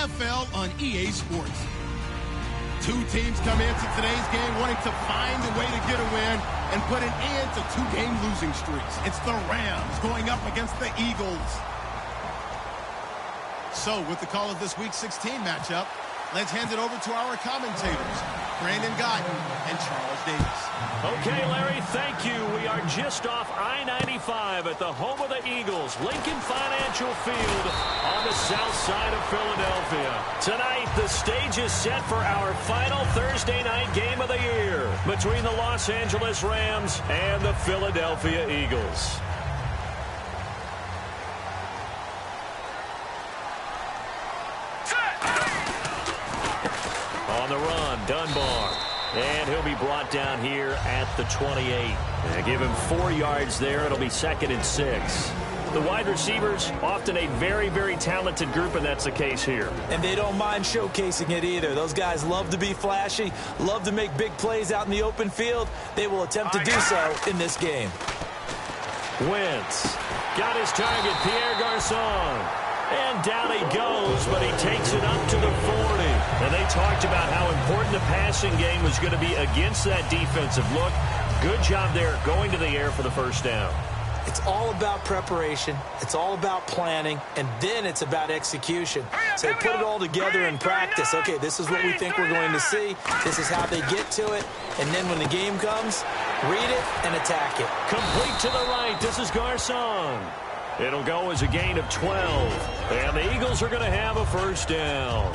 NFL on EA Sports. Two teams come into today's game wanting to find a way to get a win and put an end to two-game losing streaks. It's the Rams going up against the Eagles. So, with the call of this Week 16 matchup, let's hand it over to our commentators, Brandon Guyton and Charles Davis. Okay, Larry, thank you. We are just off I-95 at the home of the Eagles, Lincoln Financial Field on the south side of Philadelphia. Tonight, the stage is set for our final Thursday night game of the year between the Los Angeles Rams and the Philadelphia Eagles. On the run, Dunbar. And he'll be brought down here at the 28. Give him 4 yards there. It'll be 2nd and 6. The wide receivers, often a very, very talented group, and that's the case here. And they don't mind showcasing it either. Those guys love to be flashy, love to make big plays out in the open field. They will attempt to do so in this game. Wentz got his target, Pierre Garçon. And down he goes, but he takes it up to the 40. And they talked about how important the passing game was going to be against that defensive look. Good job there going to the air for the first down. It's all about preparation. It's all about planning. And then it's about execution. So they put it all together in practice. Okay, this is what we think we're going to see. This is how they get to it. And then when the game comes, read it and attack it. Complete to the right. This is Garçon. It'll go as a gain of 12. And the Eagles are going to have a first down.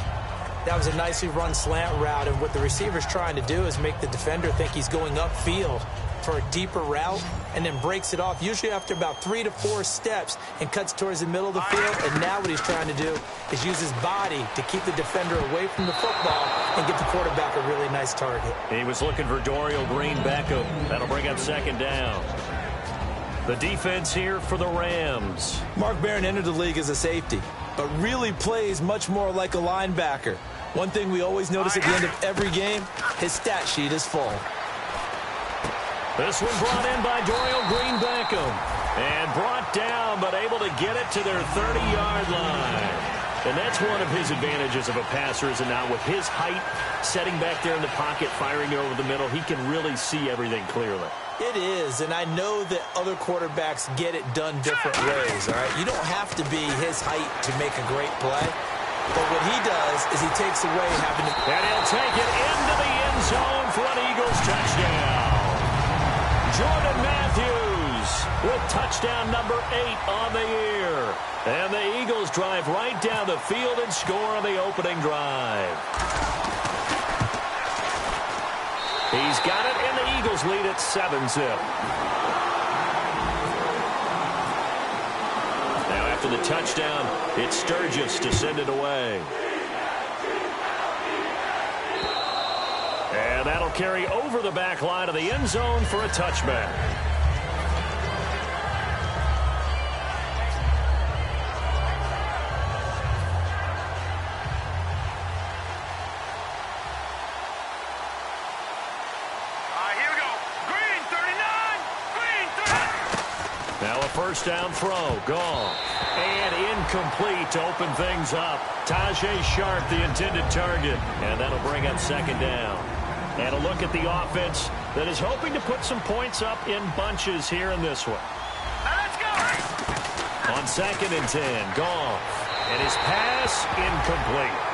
That was a nicely run slant route, and what the receiver's trying to do is make the defender think he's going upfield for a deeper route and then breaks it off, usually after about 3 to 4 steps, and cuts towards the middle of the field. And now what he's trying to do is use his body to keep the defender away from the football and give the quarterback a really nice target. He was looking for Dorial Green-Beckham. That'll bring up 2nd down. The defense here for the Rams. Mark Barron entered the league as a safety, but really plays much more like a linebacker. One thing we always notice at the end of every game, his stat sheet is full. This one brought in by Dorial Green-Beckham. And brought down, but able to get it to their 30-yard line. And that's one of his advantages of a passer, is it not? With his height, setting back there in the pocket, firing it over the middle, he can really see everything clearly. It is, and I know that other quarterbacks get it done different ways, all right? You don't have to be his height to make a great play. But what he does is he takes away having to... And he'll take it into the end zone for an Eagles touchdown. Jordan Matthews with touchdown number 8 on the year. And the Eagles drive right down the field and score on the opening drive. He's got it, and the Eagles lead at 7-zip. Now after the touchdown, it's Sturgis to send it away. And that'll carry over the back line of the end zone for a touchback. First down throw, gone. And incomplete to open things up. Tajay Sharp, the intended target. And that'll bring up 2nd down. And a look at the offense that is hoping to put some points up in bunches here in this one. Let's go! On 2nd and 10, Goff. And his pass, incomplete.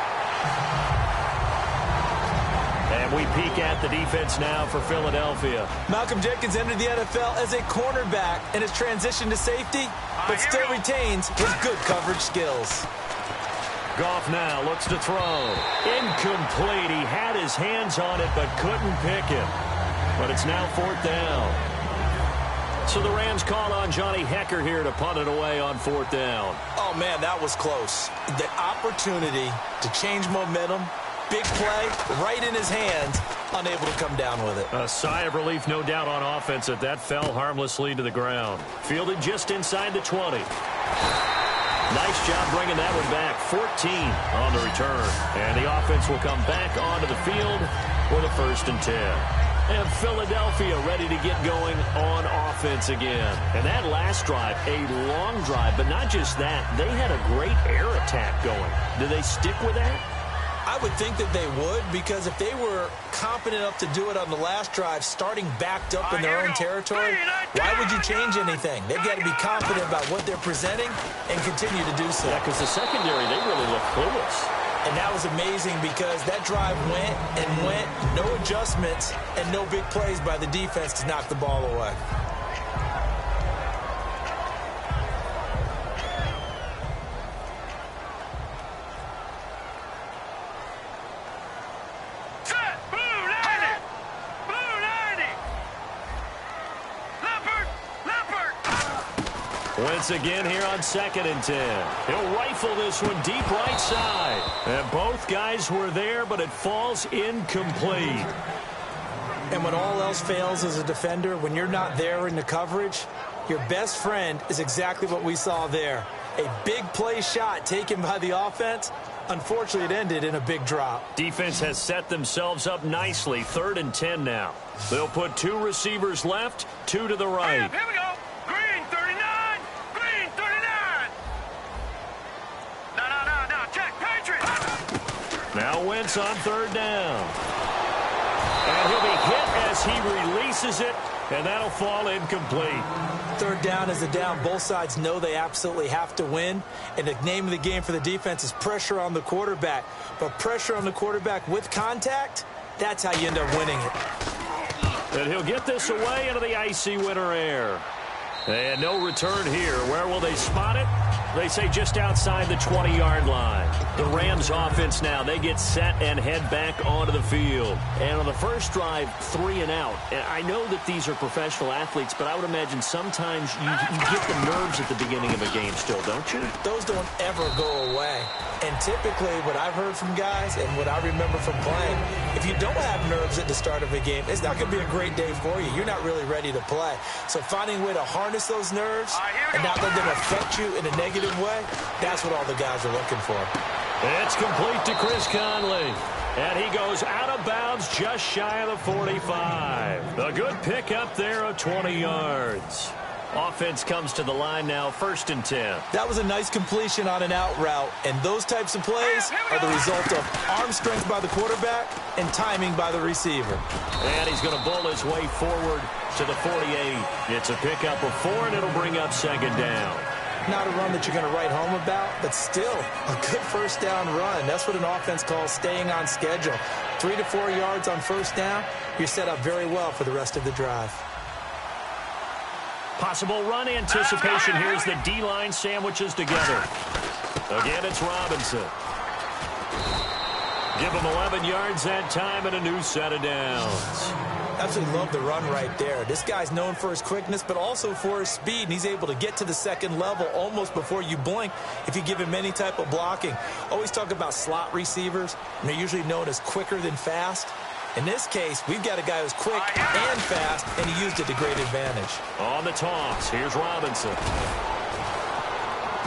And we peek at the defense now for Philadelphia. Malcolm Jenkins entered the NFL as a cornerback and has transitioned to safety, but still retains his good coverage skills. Goff now looks to throw. Incomplete. He had his hands on it but couldn't pick it. But it's now 4th down. So the Rams call on Johnny Hekker here to punt it away on 4th down. Oh, man, that was close. The opportunity to change momentum, big play, right in his hands, unable to come down with it. A sigh of relief, no doubt, on offense that fell harmlessly to the ground. Fielded just inside the 20. Nice job bringing that one back. 14 on the return. And the offense will come back onto the field for the 1st and 10. And Philadelphia ready to get going on offense again. And that last drive, a long drive, but not just that. They had a great air attack going. Do they stick with that? I would think that they would, because if they were competent enough to do it on the last drive, starting backed up in their own territory, why would you change anything? They've got to be confident about what they're presenting and continue to do so. Yeah, because the secondary, they really look clueless. And that was amazing because that drive went and went, no adjustments, and no big plays by the defense to knock the ball away. Once again here on 2nd and 10. He'll rifle this one deep right side. And both guys were there, but it falls incomplete. And when all else fails as a defender, when you're not there in the coverage, your best friend is exactly what we saw there. A big play shot taken by the offense. Unfortunately, it ended in a big drop. Defense has set themselves up nicely. 3rd and 10 now. They'll put 2 receivers left, 2 to the right. Here we go. Green 39. Green 39. No. Check. Patriots. Now Wentz on 3rd down. And he'll be hit as he releases it, and that'll fall incomplete. 3rd down is a down. Both sides know they absolutely have to win. And the name of the game for the defense is pressure on the quarterback. But pressure on the quarterback with contact, that's how you end up winning it. And he'll get this away into the icy winter air. And no return here. Where will they spot it? They say just outside the 20-yard line. The Rams offense now, they get set and head back onto the field. And on the first drive, 3 and out. And I know that these are professional athletes, but I would imagine sometimes you get the nerves at the beginning of a game still, don't you? Those don't ever go away. And typically what I've heard from guys and what I remember from playing, if you don't have nerves at the start of a game, it's not going to be a great day for you. You're not really ready to play. So finding a way to harness those nerves and not let them affect you in a negative way, that's what all the guys are looking for. It's complete to Chris Conley. And he goes out of bounds just shy of the 45. A good pickup there of 20 yards. Offense comes to the line now, 1st and 10. That was a nice completion on an out route, and those types of plays are the result of arm strength by the quarterback and timing by the receiver. And he's going to bull his way forward to the 48. It's a pickup of 4, and it'll bring up 2nd down. Not a run that you're going to write home about, but still a good 1st down run. That's what an offense calls staying on schedule. 3 to 4 yards on 1st down, you're set up very well for the rest of the drive. Possible run anticipation. Here's the D-line sandwiches together. Again, it's Robinson. Give him 11 yards that time and a new set of downs. Absolutely love the run right there. This guy's known for his quickness, but also for his speed, and he's able to get to the 2nd level almost before you blink if you give him any type of blocking. Always talk about slot receivers, and they're usually known as quicker than fast. In this case, we've got a guy who's quick and fast, and he used it to great advantage. On the toss, here's Robinson.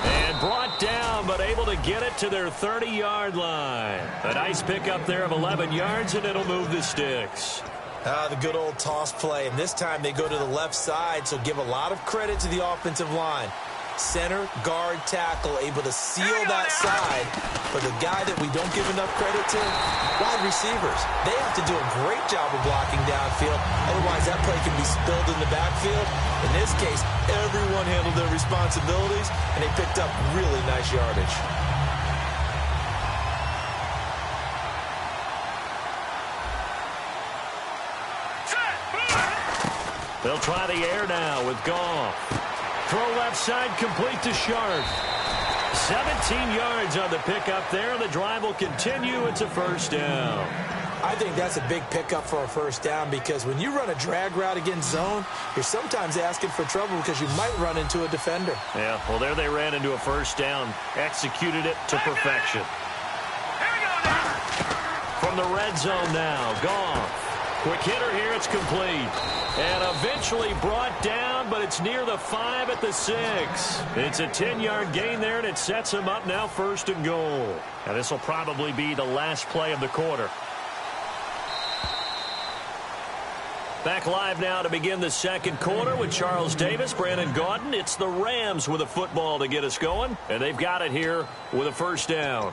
And brought down, but able to get it to their 30-yard line. A nice pickup there of 11 yards, and it'll move the sticks. The good old toss play, and this time they go to the left side, so give a lot of credit to the offensive line. Center, guard, tackle, able to seal that side. But the guy that we don't give enough credit to, wide receivers. They have to do a great job of blocking downfield. Otherwise, that play can be spilled in the backfield. In this case, everyone handled their responsibilities, and they picked up really nice yardage. They'll try the air now with Goff. Throw left side, complete to Sharp. 17 yards on the pickup there. The drive will continue. It's a 1st down. I think that's a big pickup for a 1st down because when you run a drag route against zone, you're sometimes asking for trouble because you might run into a defender. Yeah, well, there they ran into a 1st down. Executed it to perfection. Here we go now. From the red zone now, Goff. Quick hitter here, it's complete. And eventually brought down, but it's near the 5 at the 6. It's a 10-yard gain there, and it sets him up now 1st and goal. And this will probably be the last play of the quarter. Back live now to begin the second quarter with Charles Davis, Brandon Gaudin. It's the Rams with a football to get us going, and they've got it here with a first down.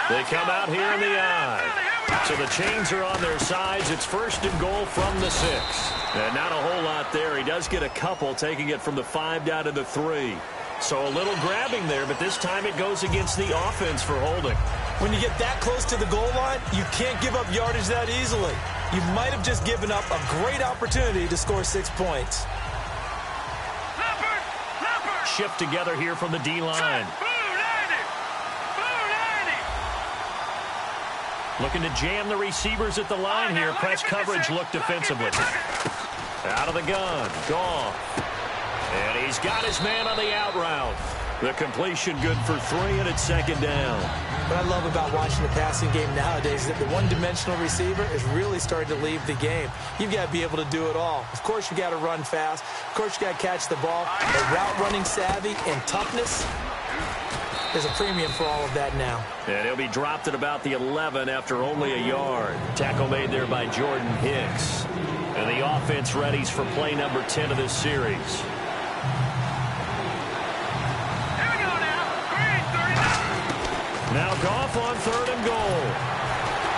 They come out here in the I. So the chains are on their sides. It's first and goal from the 6. And not a whole lot there. He does get a couple, taking it from the 5 down to the 3. So a little grabbing there, but this time it goes against the offense for holding. When you get that close to the goal line, you can't give up yardage that easily. You might have just given up a great opportunity to score 6 points. Shift together here from the D-line. Looking to jam the receivers at the line here. Press coverage look defensively. Out of the gun. Goff. And he's got his man on the out route. The completion good for 3, and it's second down. What I love about watching the passing game nowadays is that the one-dimensional receiver is really starting to leave the game. You've got to be able to do it all. Of course, you got to run fast. Of course, you got to catch the ball. But route running savvy and toughness, there's a premium for all of that now. And he'll be dropped at about the 11 after only a yard. Tackle made there by Jordan Hicks. And the offense readies for play number 10 of this series. Now Goff on 3rd and goal.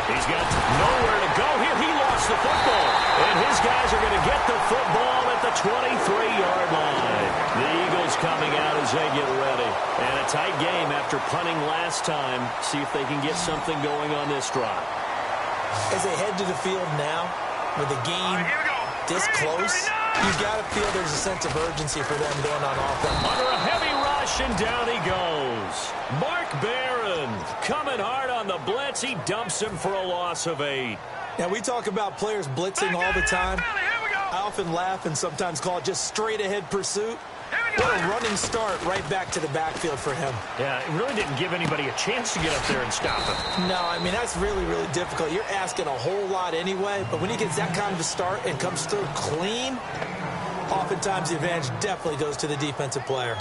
He's got nowhere to go here. He lost the football. And his guys are going to get the football at the 23-yard line. The Eagles coming out as they get ready. And a tight game after punting last time. See if they can get something going on this drive. As they head to the field now, with the game this close, you've got to feel there's a sense of urgency for them going on offense. Under a heavy rush, and down he goes. Mark Barron coming hard on the blitz. He dumps him for a loss of 8. Now, we talk about players blitzing all the time. I often laugh and sometimes call it just straight-ahead pursuit. What a running start right back to the backfield for him. Yeah, it really didn't give anybody a chance to get up there and stop him. No, I mean, that's really, really difficult. You're asking a whole lot anyway, but when he gets that kind of a start and comes through clean, oftentimes the advantage definitely goes to the defensive player.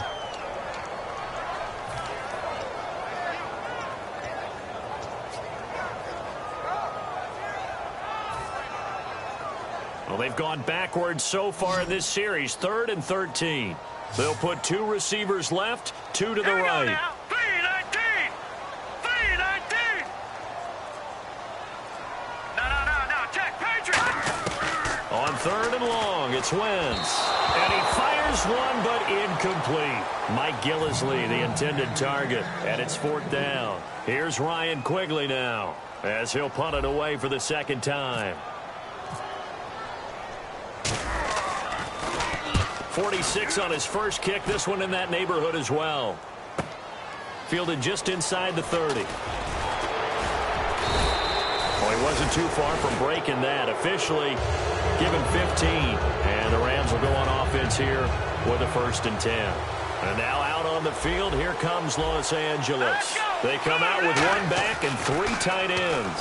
Well, they've gone backwards so far in this series, 3rd and 13. They'll put 2 receivers left, 2 to the right. 3-19! 3-19! No, check, Patriot! On 3rd and long, it's Wentz. And he fires one, but incomplete. Mike Gillislee, the intended target, and it's 4th down. Here's Ryan Quigley now, as he'll punt it away for the second time. 46 on his first kick. This one in that neighborhood as well. Fielded just inside the 30. Well, he wasn't too far from breaking that. Officially given 15. And the Rams will go on offense here with a 1st and 10. And now out on the field, here comes Los Angeles. They come out with 1 back and 3 tight ends.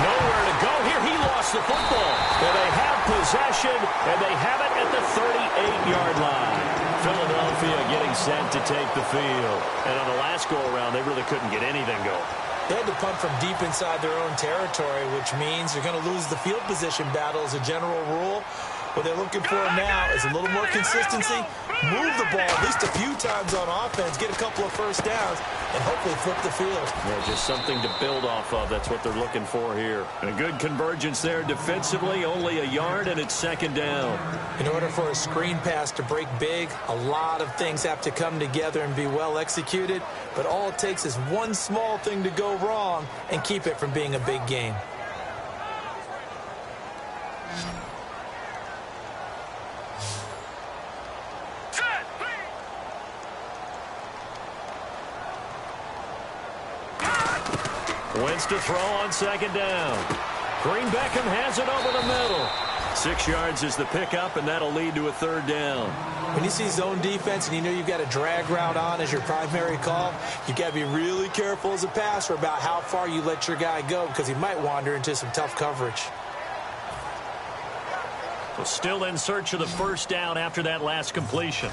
Nowhere to go here. He lost the football. And they have possession, and they have it at the 38-yard line. Philadelphia getting set to take the field. And on the last go-around, they really couldn't get anything going. They had to punt from deep inside their own territory, which means you're going to lose the field position battle as a general rule. What they're looking for now is a little more consistency, move the ball at least a few times on offense, get a couple of first downs, and hopefully flip the field. Yeah, just something to build off of. That's what they're looking for here. And a good convergence there defensively, only a yard, and it's second down. In order for a screen pass to break big, a lot of things have to come together and be well executed, but all it takes is one small thing to go wrong and keep it from being a big game. Wentz to throw on second down. Green Beckham has it over the middle. 6 yards is the pickup, and that'll lead to a 3rd down. When you see zone defense and you know you've got a drag route on as your primary call, you've got to be really careful as a passer about how far you let your guy go because he might wander into some tough coverage. Well, still in search of the 1st down after that last completion.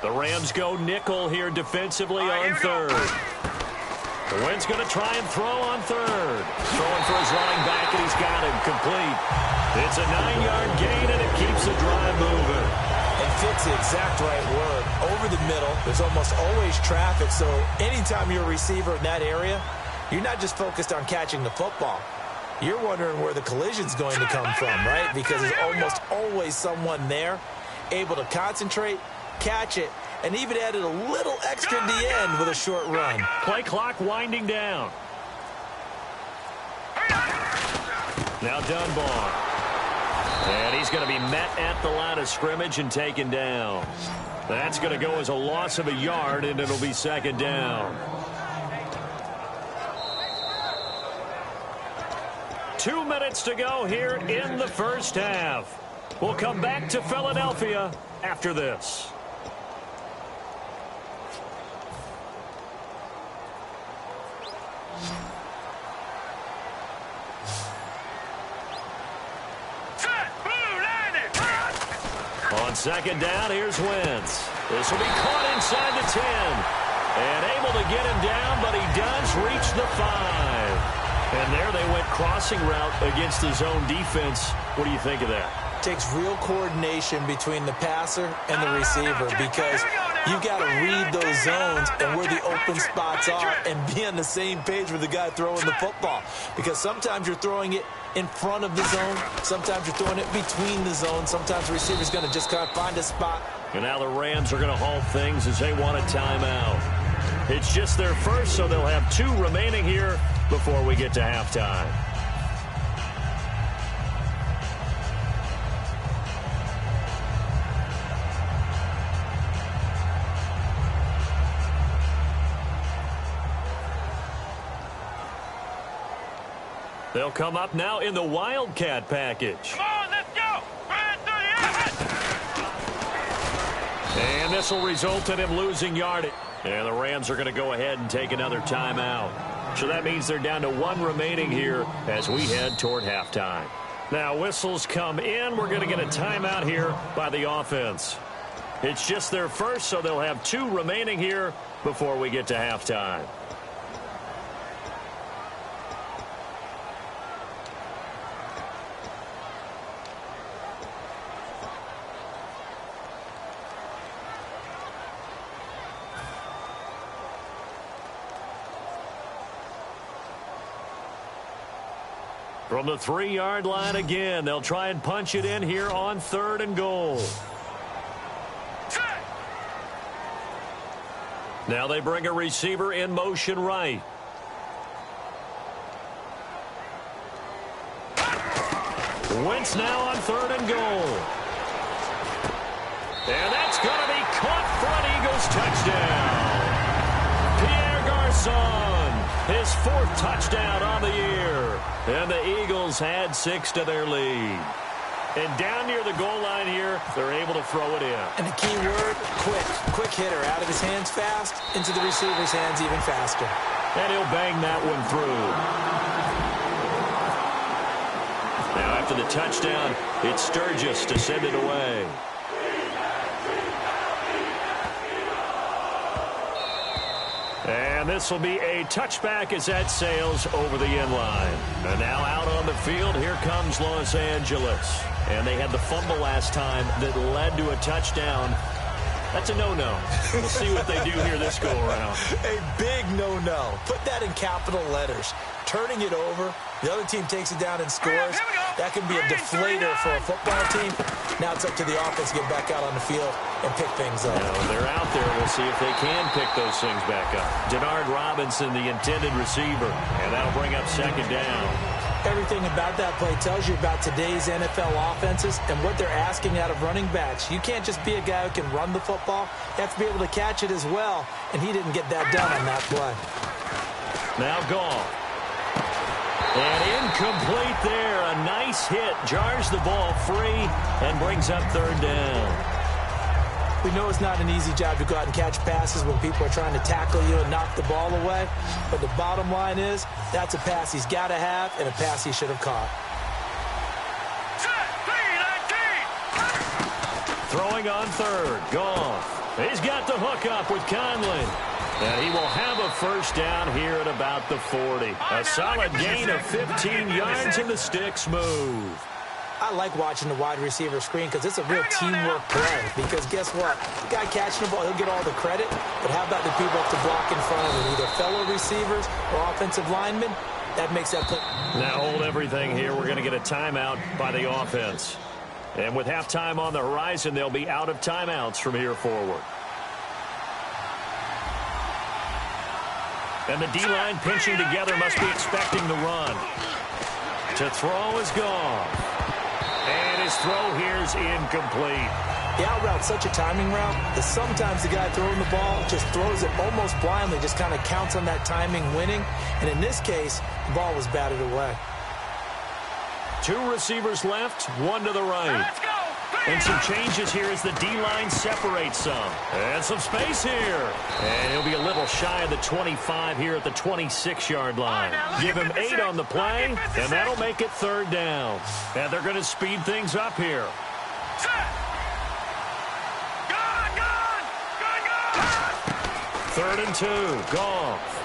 The Rams go nickel here defensively on third. The Wind's going to try and throw on third. Throwing for his running back, and he's got him complete. It's a 9-yard gain, and it keeps the drive moving. And fits the exact right word. Over the middle, there's almost always traffic, so anytime you're a receiver in that area, you're not just focused on catching the football. You're wondering where the collision's going to come from, right? Because there's almost always someone there able to concentrate, catch it, and even added a little extra at the end with a short run. Play clock winding down. Now Dunbar. And he's going to be met at the line of scrimmage and taken down. That's going to go as a loss of a yard, and it'll be second down. 2 minutes to go here in the first half. We'll come back to Philadelphia after this. On second down, here's Wentz. This will be caught inside the 10. And able to get him down, but he does reach the 5. And there they went crossing route against the zone defense. What do you think of that? Takes real coordination between the passer and the receiver, because you've got to read those zones and where the open spots are and be on the same page with the guy throwing the football. Because sometimes you're throwing it in front of the zone. Sometimes you're throwing it between the zones. Sometimes the receiver's going to just kind of find a spot. And now the Rams are going to halt things as they want a timeout. It's just their first, so they'll have 2 remaining here before we get to halftime. They'll come up now in the Wildcat package. Come on, let's go. And this will result in him losing yardage. And the Rams are going to go ahead and take another timeout. So that means they're down to 1 remaining here as we head toward halftime. Now whistles come in. We're going to get a timeout here by the offense. It's just their first, so they'll have 2 remaining here before we get to halftime. From the 3-yard line again, they'll try and punch it in here on 3rd and goal. Now they bring a receiver in motion right. Wentz now on 3rd and goal. And that's going to be caught for an Eagles touchdown. Pierre Garçon, his 4th touchdown on the year. And the Eagles had 6 to their lead. And down near the goal line here, they're able to throw it in. And the key word, quick. Quick hitter. Out of his hands fast, into the receiver's hands even faster. And he'll bang that one through. Now after the touchdown, it's Sturgis to send it away. And this will be a touchback as that sails over the end line. And now out on the field, here comes Los Angeles. And they had the fumble last time that led to a touchdown. That's a no-no. We'll see what they do here this go-around. A big no-no. Put that in capital letters. Turning it over, the other team takes it down and scores. That can be a deflator for a football team. Now it's up to the offense to get back out on the field and pick things up. Now, when they're out there, we'll see if they can pick those things back up. Denard Robinson, the intended receiver, and that'll bring up 2nd down. Everything about that play tells you about today's NFL offenses and what they're asking out of running backs. You can't just be a guy who can run the football. You have to be able to catch it as well, and he didn't get that done on that play. Now Goff. And incomplete there. A nice hit. Jars the ball free and brings up 3rd down. We know it's not an easy job to go out and catch passes when people are trying to tackle you and knock the ball away. But the bottom line is, that's a pass he's got to have and a pass he should have caught. Throwing on third. Goff. He's got the hook up with Conley. And he will have a first down here at about the 40. A solid gain of 15 yards, and the sticks move. I like watching the wide receiver screen because it's a real teamwork play. Because guess what? The guy catching the ball, he'll get all the credit. But how about the people up to block in front of him? Either fellow receivers or offensive linemen. That makes that play. Now hold everything here. We're going to get a timeout by the offense. And with halftime on the horizon, they'll be out of timeouts from here forward. And the D-line pinching together must be expecting the run. To throw is gone. And his throw here is incomplete. The out route's such a timing route that sometimes the guy throwing the ball just throws it almost blindly, just kind of counts on that timing winning. And in this case, the ball was batted away. 2 receivers left, 1 to the right. Let's go. And some changes here as the D-line separates some. And some space here. And he'll be a little shy of the 25 here at the 26-yard line. Give him 8 on the play, and that'll make it third down. And they're going to speed things up here. Third and 2. Goff.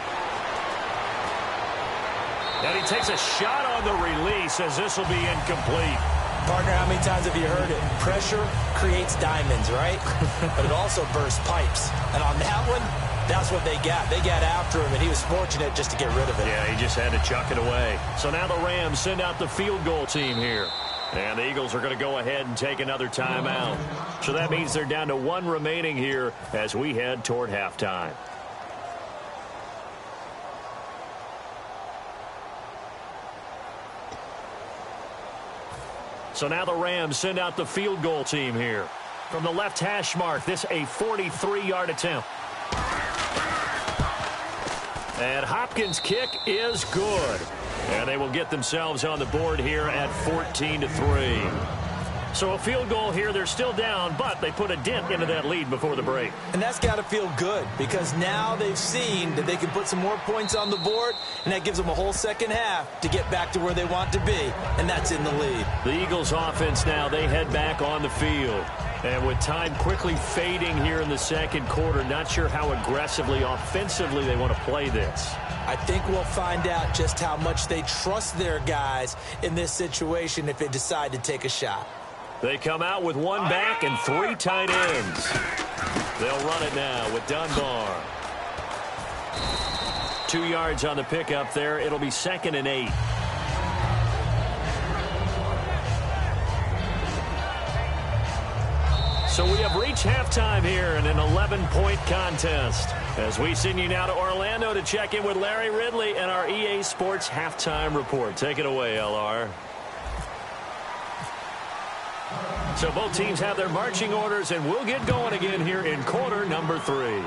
And he takes a shot on the release as this will be incomplete. Partner, how many times have you heard it? Pressure creates diamonds, right? But it also bursts pipes. And on that one, that's what they got. They got after him, and he was fortunate just to get rid of it. Yeah, he just had to chuck it away. So now the Rams send out the field goal team here. And the Eagles are going to go ahead and take another timeout. So that means they're down to 1 remaining here as we head toward halftime. So now the Rams send out the field goal team here. From the left hash mark, this a 43-yard attempt. And Hopkins' kick is good. And they will get themselves on the board here at 14-3. So a field goal here, they're still down, but they put a dent into that lead before the break. And that's got to feel good because now they've seen that they can put some more points on the board, and that gives them a whole second half to get back to where they want to be, and that's in the lead. The Eagles offense now, they head back on the field. And with time quickly fading here in the second quarter, not sure how aggressively, offensively they want to play this. I think we'll find out just how much they trust their guys in this situation if they decide to take a shot. They come out with 1 back and 3 tight ends. They'll run it now with Dunbar. 2 yards on the pickup there. It'll be 2nd and 8. So we have reached halftime here in an 11-point contest. As we send you now to Orlando to check in with Larry Ridley and our EA Sports halftime report. Take it away, LR. So both teams have their marching orders, and we'll get going again here in quarter number 3.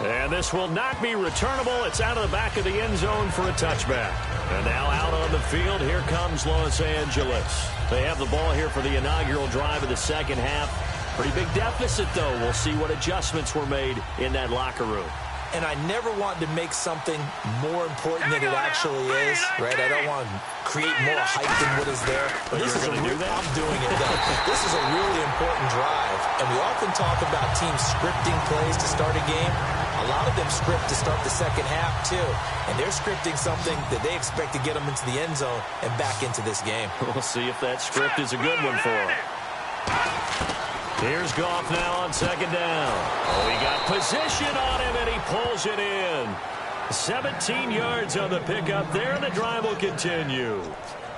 And this will not be returnable. It's out of the back of the end zone for a touchback. And now out on the field, here comes Los Angeles. They have the ball here for the inaugural drive of the second half. Pretty big deficit, though. We'll see what adjustments were made in that locker room. And I never want to make something more important than it actually is, right? I don't want to create more hype than what is there. But this is I'm doing it, though. This is a really important drive. And we often talk about teams scripting plays to start a game. A lot of them script to start the second half, too. And they're scripting something that they expect to get them into the end zone and back into this game. We'll see if that script is a good one for them. Here's Goff now on second down. Oh, he got position on him, and he pulls it in. 17 yards on the pickup there, and the drive will continue.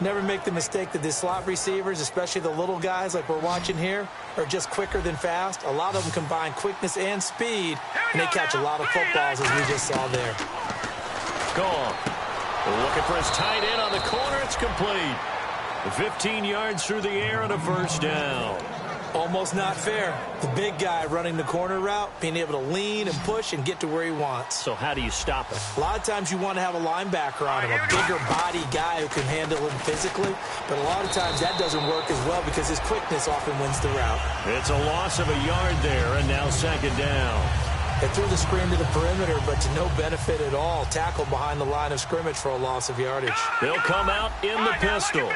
Never make the mistake that the slot receivers, especially the little guys like we're watching here, are just quicker than fast. A lot of them combine quickness and speed, and they catch a lot of footballs, as we just saw there. Goff looking for his tight end on the corner. It's complete. 15 yards through the air and a first down. Almost not fair. The big guy running the corner route, being able to lean and push and get to where he wants. So how do you stop it? A lot of times you want to have a linebacker on him, a bigger body guy who can handle him physically. But a lot of times that doesn't work as well because his quickness often wins the route. It's a loss of a yard there, and now second down. They threw the screen to the perimeter, but to no benefit at all. Tackled behind the line of scrimmage for a loss of yardage. They'll come out in the pistol.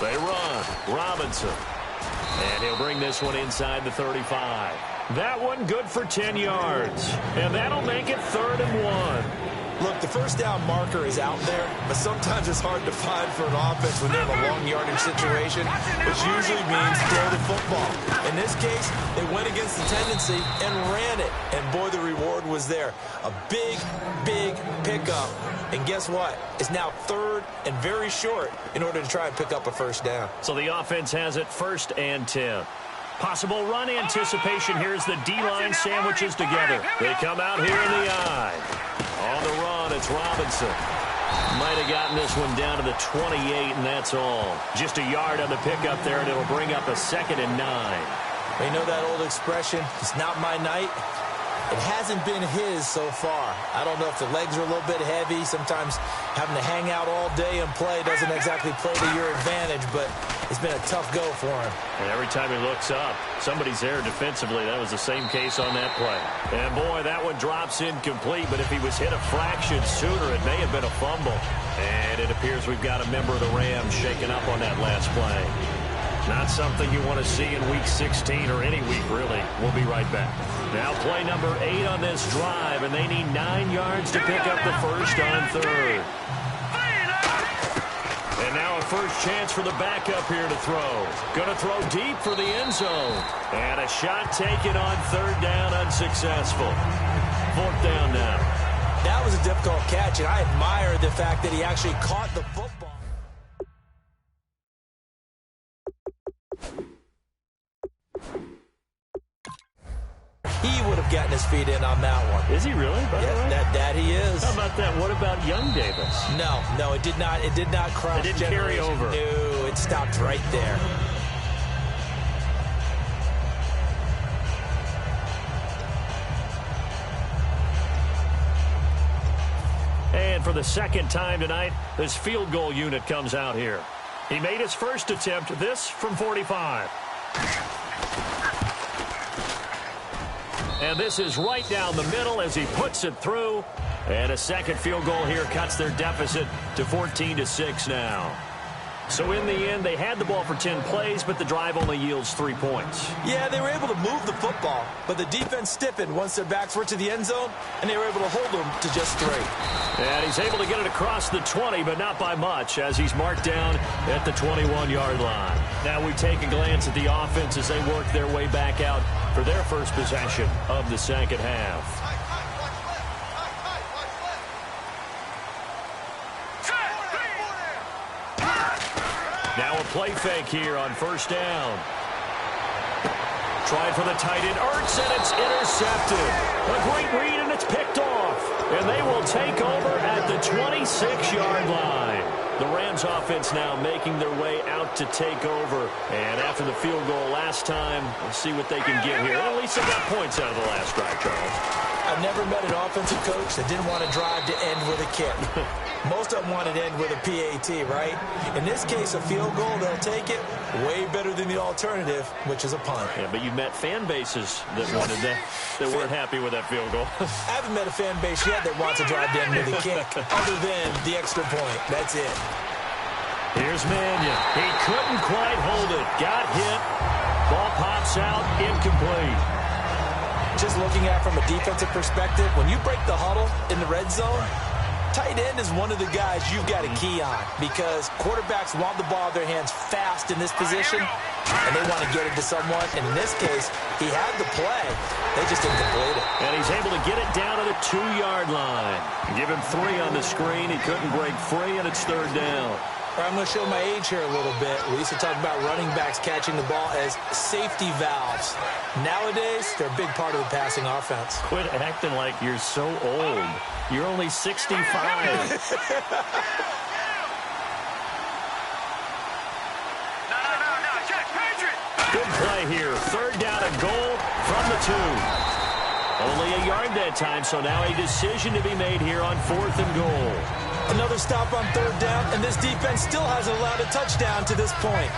They run. Robinson. And he'll bring this one inside the 35. That one good for 10 yards. And that'll make it 3rd and 1. Look, the first down marker is out there, but sometimes it's hard to find for an offense when they're in a long yardage situation, which usually means throw the football. In this case, they went against the tendency and ran it. And, boy, the reward was there. A big, big pickup. And guess what? It's now 3rd and very short in order to try and pick up a first down. So the offense has it 1st and 10. Possible run anticipation. Here's the D-line sandwiches together. They come out here in the eye. On the run, it's Robinson. Might have gotten this one down to the 28, and that's all. Just a yard on the pickup there, and it'll bring up a 2nd and 9. You know that old expression, it's not my night? It hasn't been his so far. I don't know if the legs are a little bit heavy. Sometimes having to hang out all day and play doesn't exactly play to your advantage, but it's been a tough go for him. And every time he looks up, somebody's there defensively. That was the same case on that play. And, boy, that one drops incomplete, but if he was hit a fraction sooner, it may have been a fumble. And it appears we've got a member of the Rams shaken up on that last play. Not something you want to see in Week 16 or any week, really. We'll be right back. Now play number 8 on this drive, and they need 9 yards to pick up the first on 3rd. And now a first chance for the backup here to throw. Going to throw deep for the end zone. And a shot taken on 3rd down, unsuccessful. 4th down now. That was a difficult catch, and I admire the fact that he actually caught the football. He would have gotten his feet in on that one. Is he really? Yeah, that he is. How about that? What about Young Davis? No, it did not. It did not cross. It didn't carry over. No, it stopped right there. And for the 2nd time tonight, this field goal unit comes out here. He made his first attempt, this from 45. And this is right down the middle as he puts it through. And a 2nd field goal here cuts their deficit to 14-6 now. So in the end, they had the ball for 10 plays, but the drive only yields 3 points. Yeah, they were able to move the football, but the defense stiffened once their backs were to the end zone, and they were able to hold them to just 3. And he's able to get it across the 20, but not by much, as he's marked down at the 21-yard line. Now we take a glance at the offense as they work their way back out for their first possession of the 2nd half. Now a play fake here on 1st down. Tried for the tight end, Ertz, and it's intercepted. A great read, and it's picked off. And they will take over at the 26-yard line. The Rams offense now making their way out to take over. And after the field goal last time, we'll see what they can get here. At least they got points out of the last drive, Charles. I've never met an offensive coach that didn't want to drive to end with a kick. Most of them want to end with a PAT, right? In this case, a field goal, they'll take it. Way better than the alternative, which is a punt. Yeah, but you've met fan bases that wanted that, that weren't happy with that field goal. I haven't met a fan base yet that wants to drive to end with a kick, other than the extra point. That's it. Here's Mannion. He couldn't quite hold it. Got hit. Ball pops out. Incomplete. Just looking at it from a defensive perspective, when you break the huddle in the red zone, tight end is one of the guys you've got to key on because quarterbacks want the ball in their hands fast in this position, and they want to get it to someone. And in this case, he had the play. They just didn't complete it. And he's able to get it down to the 2-yard line. Give him 3 on the screen. He couldn't break free, and it's 3rd down. I'm going to show my age here a little bit. We used to talk about running backs catching the ball as safety valves. Nowadays, they're a big part of the passing offense. Quit acting like you're so old. You're only 65. Good play here. 3rd down and goal from the 2. Only a yard that time, so now a decision to be made here on 4th and goal. Another stop on 3rd down, and this defense still hasn't allowed a touchdown to this point.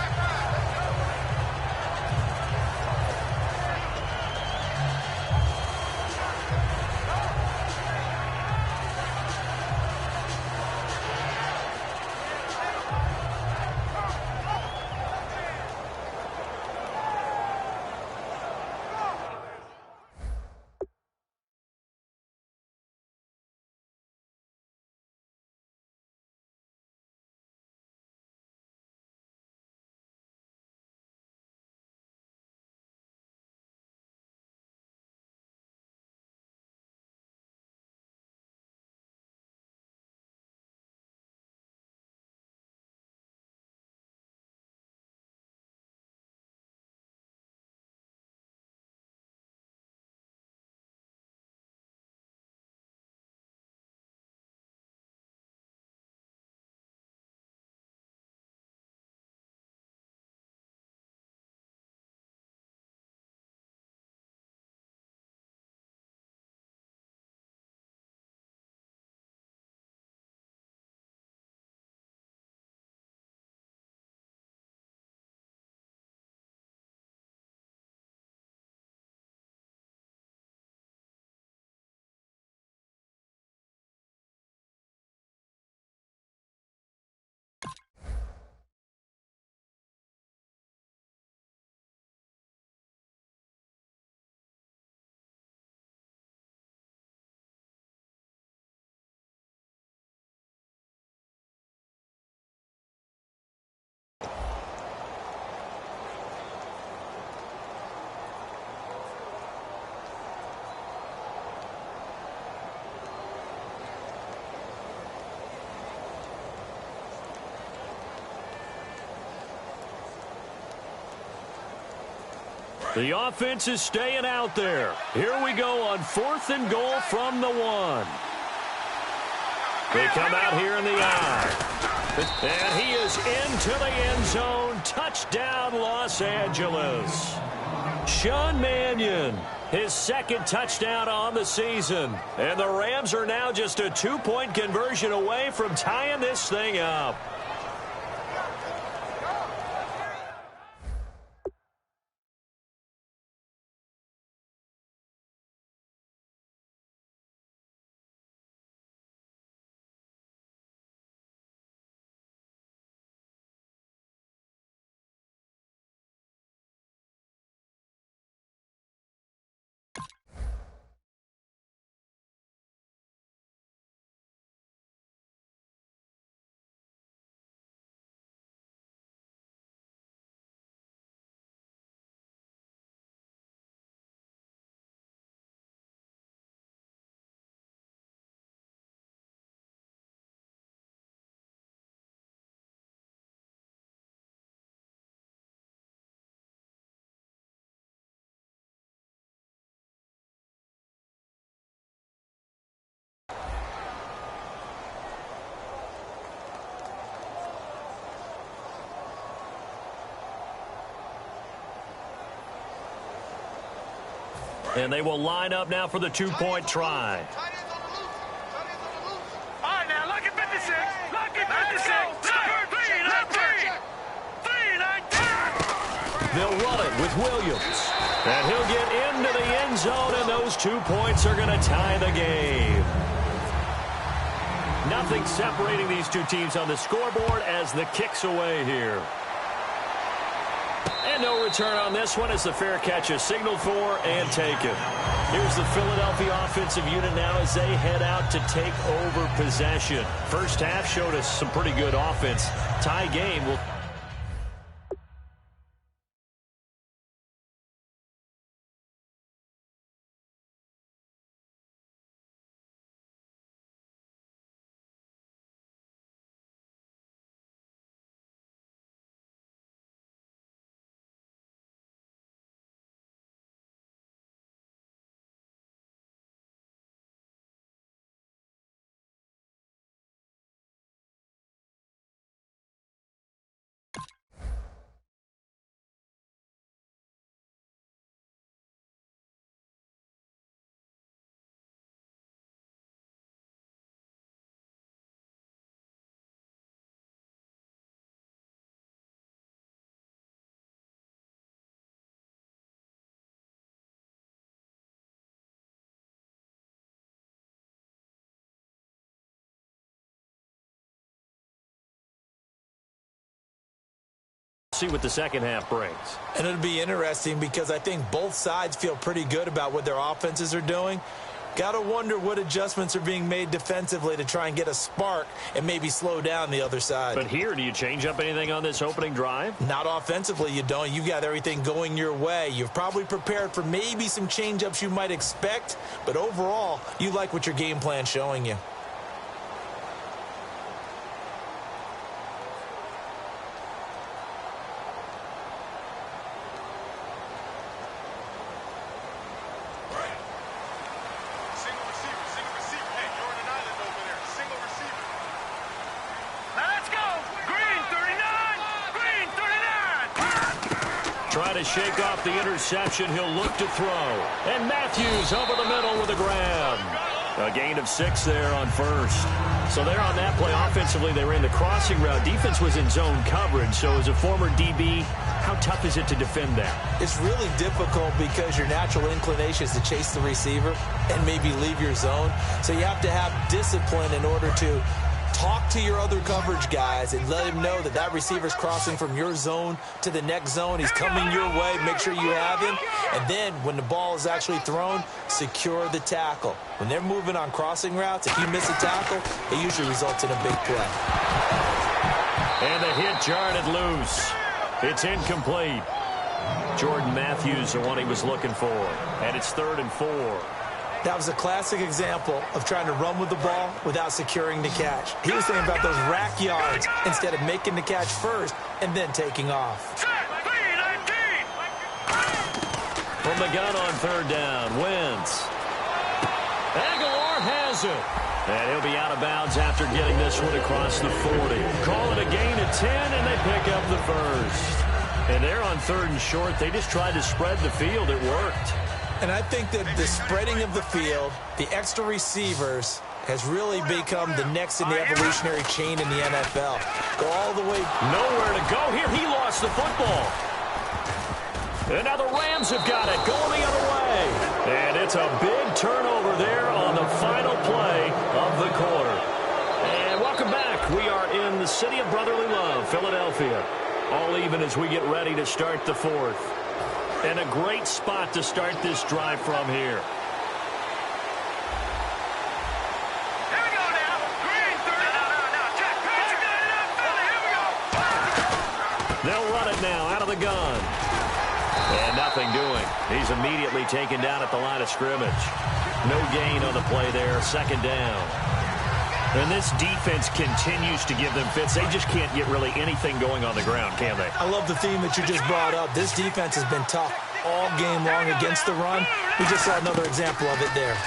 The offense is staying out there. Here we go on 4th and goal from the 1. They come out here in the I. And he is into the end zone. Touchdown, Los Angeles. Sean Mannion, his 2nd touchdown on the season. And the Rams are now just a 2-point conversion away from tying this thing up. And they will line up now for the 2-point try. All right, now, lucky 56. Lucky 56. They'll run it with Williams. And he'll get into the end zone, and those 2 points are going to tie the game. Nothing separating these two teams on the scoreboard as the kick's away here. And no return on this one as the fair catch is signaled for and taken. Here's the Philadelphia offensive unit now as they head out to take over possession. First half showed us some pretty good offense. Tie game will... See what the second half brings. And it'll be interesting because I think both sides feel pretty good about what their offenses are doing. Got to wonder what adjustments are being made defensively to try and get a spark and maybe slow down the other side. But here, do you change up anything on this opening drive? Not offensively, you don't. You got everything going your way. You've probably prepared for maybe some change-ups you might expect, but overall, you like what your game plan's showing you. To shake off the interception, he'll look to throw. And Matthews over the middle with a grab. A gain of 6 there on first. So there on that play, offensively, they ran the crossing route. Defense was in zone coverage. So as a former DB, how tough is it to defend that? It's really difficult because your natural inclination is to chase the receiver and maybe leave your zone. So you have to have discipline in order to talk to your other coverage guys and let him know that that receiver's crossing from your zone to the next zone. He's coming your way. Make sure you have him. And then when the ball is actually thrown, secure the tackle. When they're moving on crossing routes, if you miss a tackle, it usually results in a big play. And the hit jarred it loose. It's incomplete. Jordan Matthews, the one he was looking for. And it's 3rd and 4. That was a classic example of trying to run with the ball without securing the catch. He was thinking about those rack yards instead of making the catch first and then taking off. From the gun on third down, Wentz. Aguilar has it. And he'll be out of bounds after getting this one across the 40. Call it a gain of 10, and they pick up the first. And they're on third and short. They just tried to spread the field. It worked. And I think that the spreading of the field, the extra receivers, has really become the next in the evolutionary chain in the NFL. Go all the way. Nowhere to go here. He lost the football. And now the Rams have got it, going the other way. And it's a big turnover there on the final play of the quarter. And welcome back. We are in the city of brotherly love, Philadelphia. All even as we get ready to start the fourth. And a great spot to start this drive from here. Here we go now. Green 30. No. Check. Here we go. They'll run it now out of the gun. And nothing doing. He's immediately taken down at the line of scrimmage. No gain on the play there. Second down. And this defense continues to give them fits. They just can't get really anything going on the ground, can they? I love the theme that you just brought up. This defense has been tough all game long against the run. We just saw another example of it there.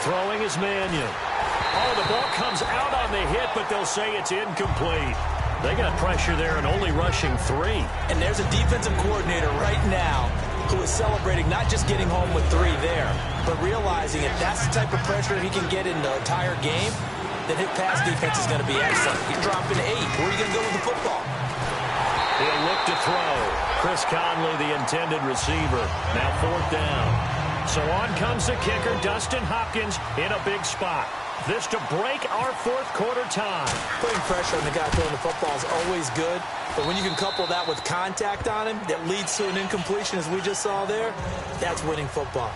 Throwing is Mannion. Oh, the ball comes out on the hit, but they'll say it's incomplete. They got pressure there and only rushing 3. And there's a defensive coordinator right now who is celebrating not just getting home with 3 there, but realizing if that's the type of pressure he can get in the entire game, then his pass defense is going to be excellent. You're dropping 8. Where are you going to go with the football? He'll look to throw. Chris Conley, the intended receiver. Now fourth down. So on comes the kicker, Dustin Hopkins, in a big spot. This to break our fourth quarter time. Putting pressure on the guy throwing the football is always good, but when you can couple that with contact on him that leads to an incompletion, as we just saw there, that's winning football.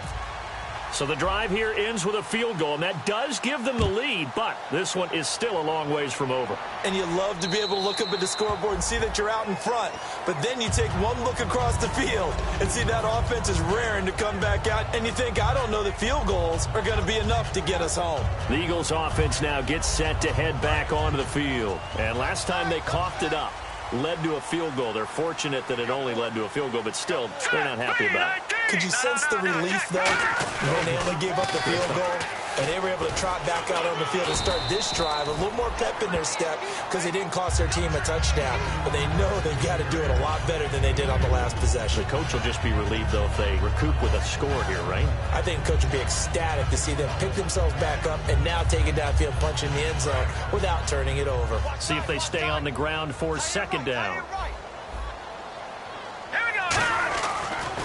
So the drive here ends with a field goal, and that does give them the lead, but this one is still a long ways from over. And you love to be able to look up at the scoreboard and see that you're out in front, but then you take one look across the field and see that offense is raring to come back out, and you think, I don't know that field goals are going to be enough to get us home. The Eagles offense now gets set to head back onto the field, and last time they coughed it up, led to a field goal. They're fortunate that it only led to a field goal, but still, they're not happy about it. Could you sense the relief, though, when they only gave up the field goal? And they were able to trot back out on the field and start this drive. A little more pep in their step because they didn't cost their team a touchdown. But they know they've got to do it a lot better than they did on the last possession. The coach will just be relieved, though, if they recoup with a score here, right? I think the coach would be ecstatic to see them pick themselves back up and now take it downfield, punching the end zone without turning it over. See if they stay on the ground for second down.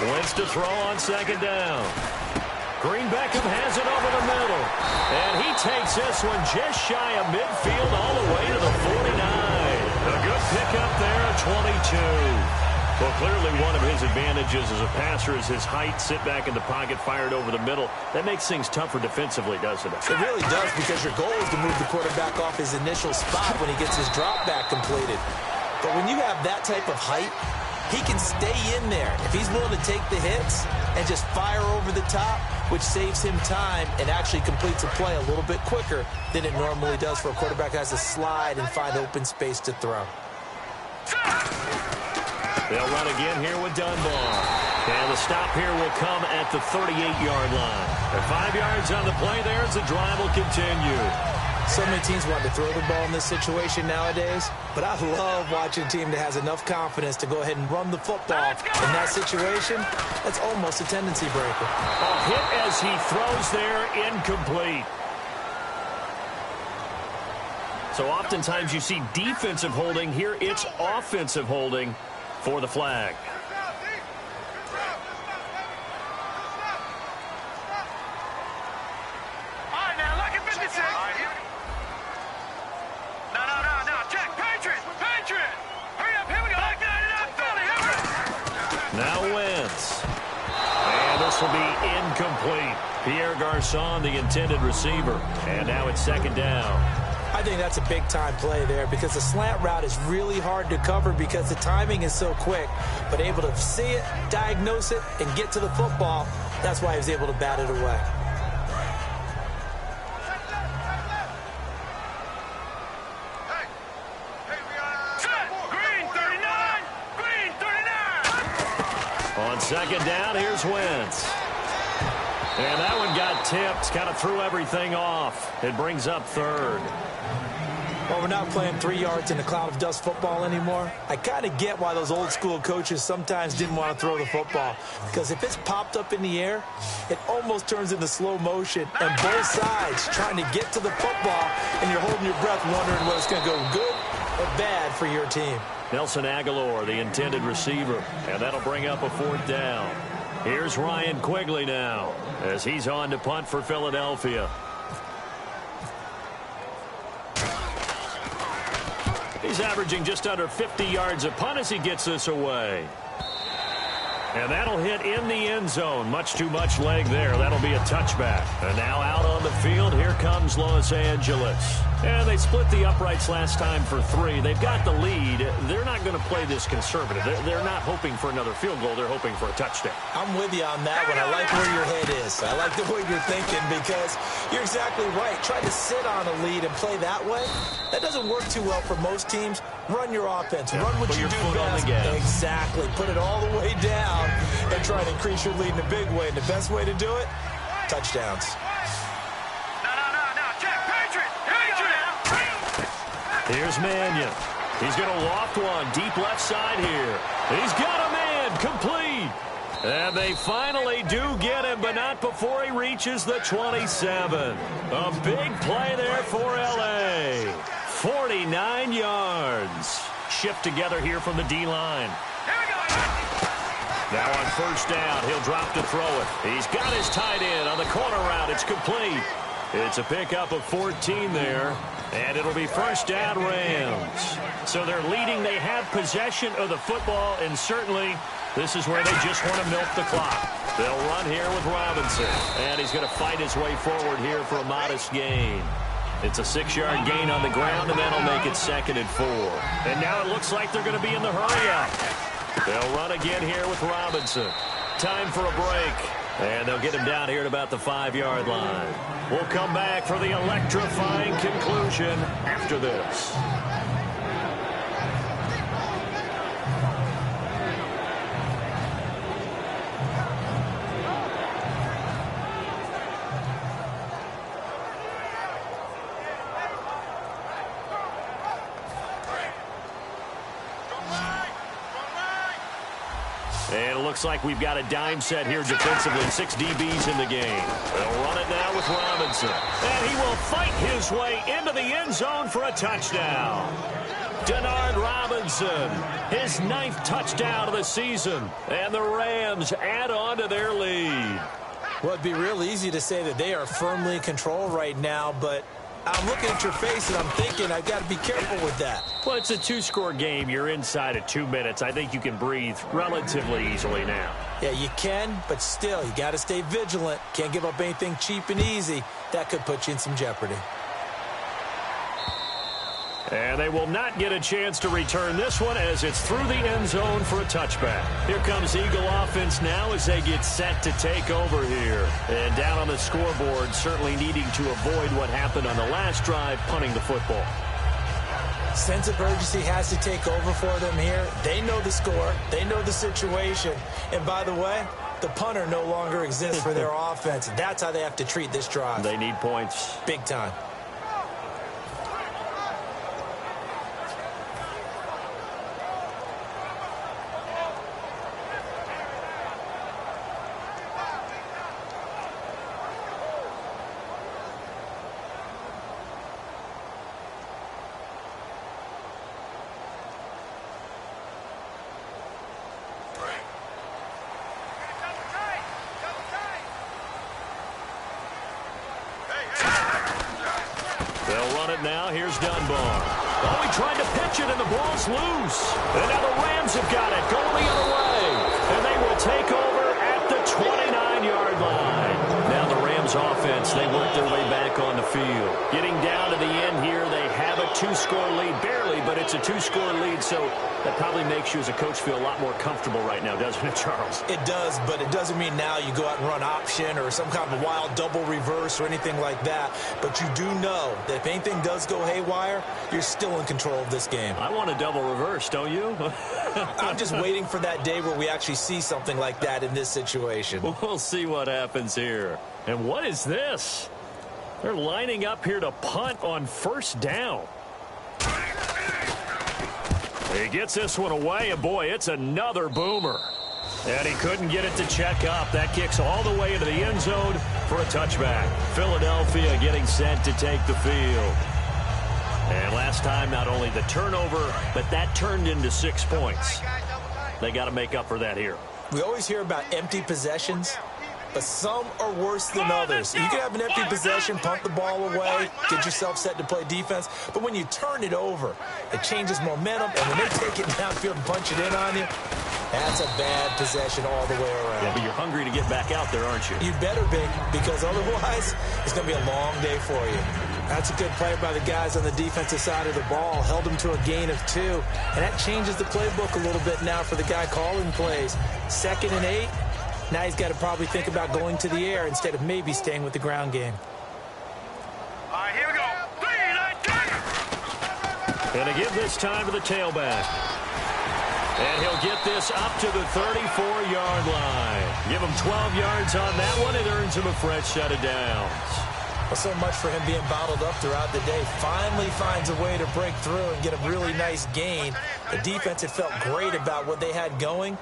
Wentz to throw on second down. Green Beckham has it over the middle. And he takes this one just shy of midfield all the way to the 49. A good pickup there at 22. Well, clearly one of his advantages as a passer is his height. Sit back in the pocket, fired over the middle. That makes things tougher defensively, doesn't it? It really does, because your goal is to move the quarterback off his initial spot when he gets his drop back completed. But when you have that type of height, he can stay in there if he's willing to take the hits and just fire over the top, which saves him time and actually completes a play a little bit quicker than it normally does for a quarterback who has to slide and find open space to throw. They'll run again here with Dunbar. And the stop here will come at the 38-yard line. At 5 yards on the play there as the drive will continue. So many teams want to throw the ball in this situation nowadays, but I love watching a team that has enough confidence to go ahead and run the football. In that situation, that's almost a tendency breaker. A hit as he throws there, incomplete. So oftentimes you see defensive holding. Here it's offensive holding for the flag. Now Wentz. And this will be incomplete. Pierre Garçon, the intended receiver. And now it's second down. I think that's a big-time play there because the slant route is really hard to cover because the timing is so quick. But able to see it, diagnose it, and get to the football, that's why he was able to bat it away. Second down, here's Wentz. And that one got tipped, kind of threw everything off. It brings up third. Well, we're not playing 3 yards in a cloud of dust football anymore. I kind of get why those old school coaches sometimes didn't want to throw the football. Because if it's popped up in the air, it almost turns into slow motion. And both sides trying to get to the football, and you're holding your breath wondering whether it's going to go good or bad for your team. Nelson Aguilar, the intended receiver. And that'll bring up a fourth down. Here's Ryan Quigley now as he's on to punt for Philadelphia. He's averaging just under 50 yards a punt as he gets this away. And that'll hit in the end zone. Much too much leg there. That'll be a touchback. And now out on the field, here comes Los Angeles. And they split the uprights last time for 3. They've got the lead. They're not going to play this conservative. They're not hoping for another field goal. They're hoping for a touchdown. I'm with you on that one. I like where your head is. I like the way you're thinking because you're exactly right. Try to sit on a lead and play that way. That doesn't work too well for most teams. Run your offense. Run what you do best. Exactly. Put it all the way down and try to increase your lead in a big way. And the best way to do it, touchdowns. Here's Mannion. He's going to loft one deep left side here. He's got a man complete. And they finally do get him, but not before he reaches the 27. A big play there for L.A. 49 yards. Shift together here from the D-line. Now on first down, he'll drop to throw it. He's got his tight end on the corner route. It's complete. It's a pickup of 14 there, and it'll be first down Rams. So they're leading. They have possession of the football, and certainly this is where they just want to milk the clock. They'll run here with Robinson, and he's going to fight his way forward here for a modest gain. It's a 6-yard gain on the ground, and that'll make it 2nd and 4. And now it looks like they're going to be in the hurry-up. They'll run again here with Robinson. Time for a break. And they'll get him down here at about the 5-yard line. We'll come back for the electrifying conclusion after this. And it looks like we've got a dime set here defensively. 6 DBs in the game. They'll run it now with Robinson. And he will fight his way into the end zone for a touchdown. Denard Robinson, his 9th touchdown of the season. And the Rams add on to their lead. Well, it'd be real easy to say that they are firmly in control right now, but I'm looking at your face and I'm thinking I've got to be careful with that. Well, it's a 2-score game. You're inside of 2 minutes. I think you can breathe relatively easily now. Yeah, you can, but still, you got to stay vigilant. Can't give up anything cheap and easy. That could put you in some jeopardy. And they will not get a chance to return this one as it's through the end zone for a touchback. Here comes Eagle offense now as they get set to take over here. And down on the scoreboard, certainly needing to avoid what happened on the last drive, punting the football. Sense of urgency has to take over for them here. They know the score. They know the situation. And by the way, the punter no longer exists for their offense. That's how they have to treat this drive. They need points. Big time. They'll run it now. Here's Dunbar. Oh, he tried to pitch it, and the ball's loose. And now the Rams have got it, going the other way. And they will take over at the 29-yard line. Now the Rams offense, they work their way back on the field. Getting down to the end here, they have a two-score lead, barely, but it's a two-score lead, so that probably makes you as a coach feel a lot more comfortable right now, doesn't it, Charles? It does, but it doesn't mean now you go out and run option or some kind of a wild double reverse or anything like that. But you do know that if anything does go haywire, you're still in control of this game. I want a double reverse, don't you? I'm just waiting for that day where we actually see something like that in this situation. We'll see what happens here. And what is this? They're lining up here to punt on first down. He gets this one away, and boy, it's another boomer. And he couldn't get it to check up. That kicks all the way into the end zone for a touchback. Philadelphia getting set to take the field. And last time, not only the turnover, but that turned into 6 points. They got to make up for that here. We always hear about empty possessions, but some are worse than others. You can have an empty possession, pump the ball away, get yourself set to play defense, but when you turn it over, it changes momentum, and when they take it downfield and punch it in on you, that's a bad possession all the way around. Yeah, but you're hungry to get back out there, aren't you? You better be, because otherwise, it's going to be a long day for you. That's a good play by the guys on the defensive side of the ball. Held them to a gain of 2, and that changes the playbook a little bit now for the guy calling plays. 2nd and 8. Now he's got to probably think about going to the air instead of maybe staying with the ground game. All right, here we go. 3, 9, 10. Going to give this time to the tailback. And he'll get this up to the 34-yard line. Give him 12 yards on that one. It earns him a fresh set of downs. Well, so much for him being bottled up throughout the day. Finally finds a way to break through and get a really nice gain. The defense had felt great about what they had going.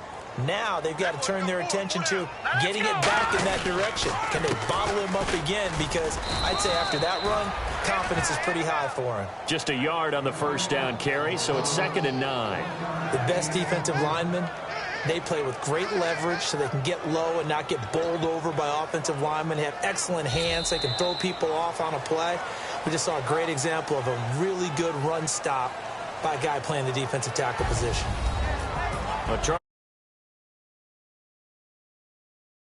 Now they've got to turn their attention to getting it back in that direction. Can they bottle him up again? Because I'd say after that run, confidence is pretty high for him. Just a yard on the first down carry, so it's 2nd and 9. The best defensive linemen, they play with great leverage so they can get low and not get bowled over by offensive linemen. They have excellent hands. They can throw people off on a play. We just saw a great example of a really good run stop by a guy playing the defensive tackle position. Well, Charles